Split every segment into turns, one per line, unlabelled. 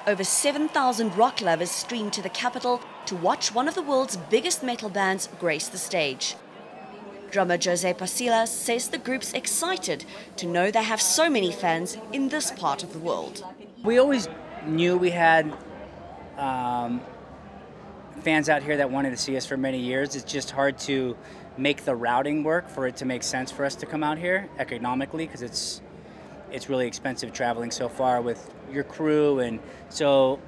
over 7,000 rock lovers streamed to the capital to watch one of the world's biggest metal bands grace the stage. Drummer Jose Pasilla says the group's excited to know they have so many fans in this part of the world.
We always knew we had fans out here that wanted to see us for many years. It's just hard to make the routing work for it to make sense for us to come out here economically, because it's really expensive traveling so far with your crew. And so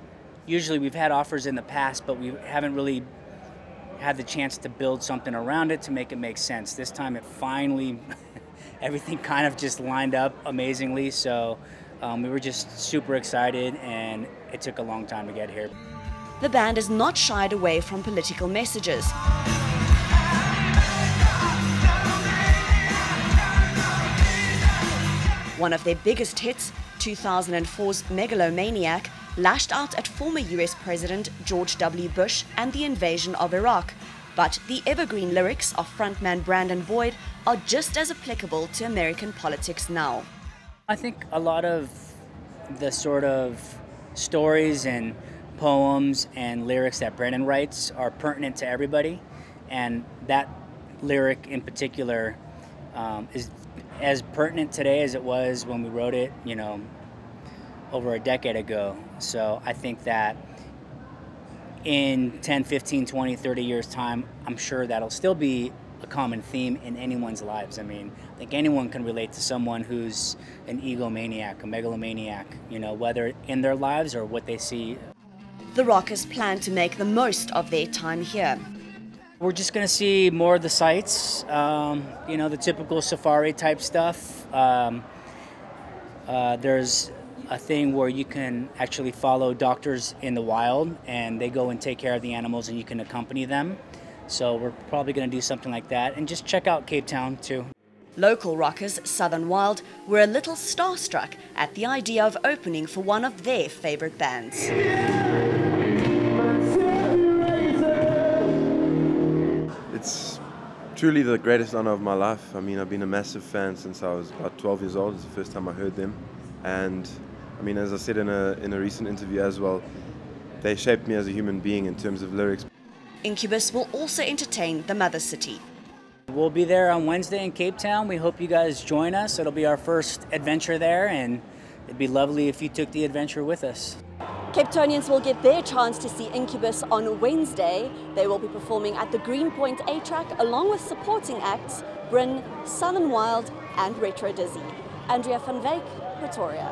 usually we've had offers in the past, but we haven't really had the chance to build something around it to make it make sense. This time it finally, everything kind of just lined up amazingly. So we were just super excited, and it took a long time to get here.
The band has not shied away from political messages. One of their biggest hits, 2004's Megalomaniac, lashed out at former US President George W. Bush and the invasion of Iraq. But the evergreen lyrics of frontman Brandon Boyd are just as applicable to American politics now.
I think a lot of the sort of stories and poems and lyrics that Brandon writes are pertinent to everybody, and that lyric in particular is as pertinent today as it was when we wrote it, you know, over a decade ago. So I think that in 10, 15, 20, 30 years time, I'm sure that'll still be a common theme in anyone's lives. I mean, I think anyone can relate to someone who's an egomaniac, a megalomaniac, you know, whether in their lives or what they see.
The Rockers plan to make the most of their time here.
We're just going to see more of the sights, you know, the typical safari type stuff. There's a thing where you can actually follow doctors in the wild, and they go and take care of the animals, and you can accompany them. So we're probably going to do something like that, and just check out Cape Town too.
Local rockers Southern Wild were a little starstruck at the idea of opening for one of their favorite bands.
It's truly the greatest honor of my life. I mean, I've been a massive fan since I was about 12 years old. It's the first time I heard them. And I mean, as I said in a recent interview as well, they shaped me as a human being in terms of lyrics.
Incubus will also entertain the mother city.
We'll be there on Wednesday in Cape Town. We hope you guys join us. It'll be our first adventure there, and it'd be lovely if you took the adventure with us.
Cape Townians will get their chance to see Incubus on Wednesday. They will be performing at the Greenpoint A-Track along with supporting acts Bryn, Southern Wild and Retro Dizzy. Andrea van Wyk, Pretoria.